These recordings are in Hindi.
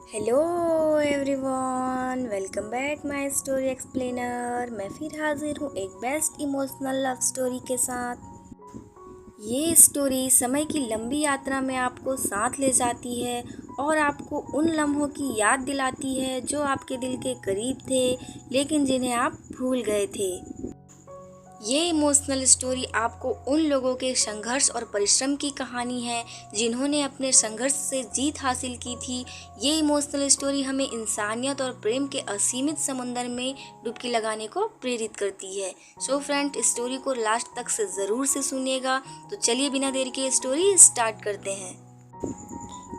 Hello everyone, welcome back my story explainer. मैं फिर हाजिर हूँ एक बेस्ट इमोशनल लव स्टोरी के साथ। ये स्टोरी समय की लंबी यात्रा में आपको साथ ले जाती है और आपको उन लम्हों की याद दिलाती है जो आपके दिल के करीब थे लेकिन जिन्हें आप भूल गए थे। ये इमोशनल स्टोरी आपको उन लोगों के संघर्ष और परिश्रम की कहानी है जिन्होंने अपने संघर्ष से जीत हासिल की थी। ये इमोशनल स्टोरी हमें इंसानियत और प्रेम के असीमित समंदर में डुबकी लगाने को प्रेरित करती है। सो फ्रेंड, स्टोरी को लास्ट तक से ज़रूर से सुनिएगा। तो चलिए बिना देर के स्टोरी स्टार्ट करते हैं।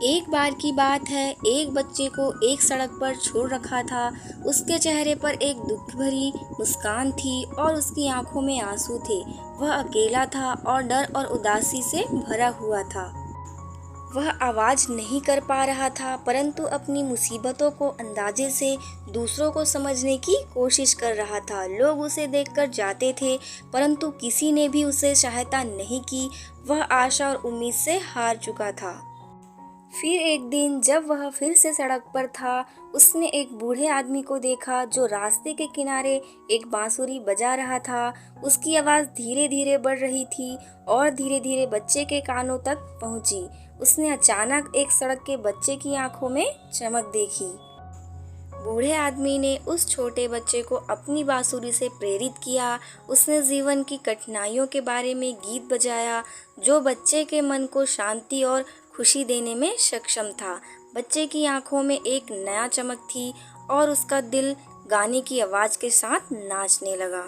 एक बार की बात है, एक बच्चे को एक सड़क पर छोड़ रखा था। उसके चेहरे पर एक दुख भरी मुस्कान थी और उसकी आंखों में आंसू थे। वह अकेला था और डर और उदासी से भरा हुआ था। वह आवाज नहीं कर पा रहा था, परंतु अपनी मुसीबतों को अंदाजे से दूसरों को समझने की कोशिश कर रहा था। लोग उसे देखकर जाते थे, परंतु किसी ने भी उसे सहायता नहीं की। वह आशा और उम्मीद से हार चुका था। फिर एक दिन जब वह फिर से सड़क पर था, उसने एक बूढ़े आदमी को देखा जो रास्ते के किनारे एक बांसुरी बजा रहा था। उसकी आवाज़ धीरे धीरे बढ़ रही थी और धीरे धीरे बच्चे के कानों तक पहुंची। उसने अचानक एक सड़क के बच्चे की आंखों में चमक देखी। बूढ़े आदमी ने उस छोटे बच्चे को अपनी बांसुरी से प्रेरित किया। उसने जीवन की कठिनाइयों के बारे में गीत बजाया जो बच्चे के मन को शांति और खुशी देने में सक्षम था। बच्चे की आंखों में एक नया चमक थी और उसका दिल गाने की आवाज़ के साथ नाचने लगा।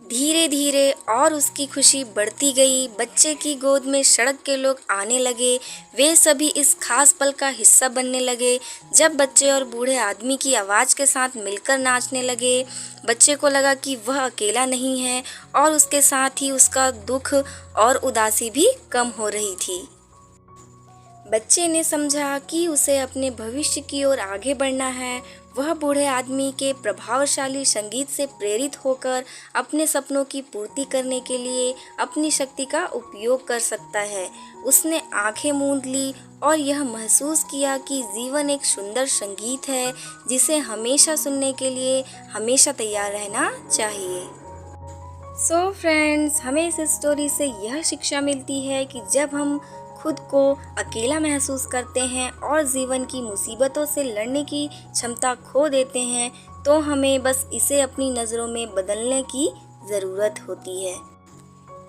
धीरे धीरे और उसकी खुशी बढ़ती गई। बच्चे की गोद में सड़क के लोग आने लगे। वे सभी इस खास पल का हिस्सा बनने लगे जब बच्चे और बूढ़े आदमी की आवाज़ के साथ मिलकर नाचने लगे। बच्चे को लगा कि वह अकेला नहीं है और उसके साथ ही उसका दुख और उदासी भी कम हो रही थी। बच्चे ने समझा कि उसे अपने भविष्य की ओर आगे बढ़ना है। वह बूढ़े आदमी के प्रभावशाली संगीत से प्रेरित होकर अपने सपनों की पूर्ति करने के लिए अपनी शक्ति का उपयोग कर सकता है। उसने आंखें मूंद ली और यह महसूस किया कि जीवन एक सुंदर संगीत है जिसे हमेशा सुनने के लिए हमेशा तैयार रहना चाहिए। सो फ्रेंड्स, हमें इस स्टोरी से यह शिक्षा मिलती है कि जब हम खुद को अकेला महसूस करते हैं और जीवन की मुसीबतों से लड़ने की क्षमता खो देते हैं, तो हमें बस इसे अपनी नज़रों में बदलने की ज़रूरत होती है।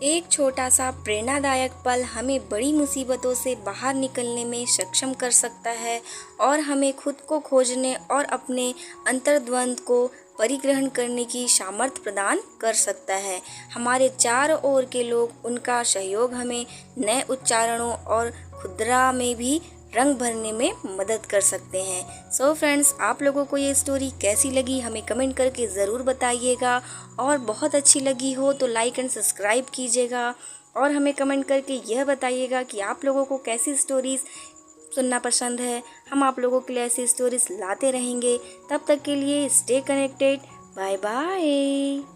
एक छोटा सा प्रेरणादायक पल हमें बड़ी मुसीबतों से बाहर निकलने में सक्षम कर सकता है और हमें खुद को खोजने और अपने अंतर्द्वंद को परिग्रहण करने की सामर्थ्य प्रदान कर सकता है। हमारे चारों ओर के लोग, उनका सहयोग हमें नए उच्चारणों और खुदरा में भी रंग भरने में मदद कर सकते हैं। सो फ्रेंड्स, आप लोगों को ये स्टोरी कैसी लगी हमें कमेंट करके ज़रूर बताइएगा और बहुत अच्छी लगी हो तो लाइक एंड सब्सक्राइब कीजिएगा और हमें कमेंट करके यह बताइएगा कि आप लोगों को कैसी स्टोरीज़ सुनना पसंद है। हम आप लोगों के लिए ऐसी स्टोरीज़ लाते रहेंगे। तब तक के लिए स्टे कनेक्टेड। Bye bye.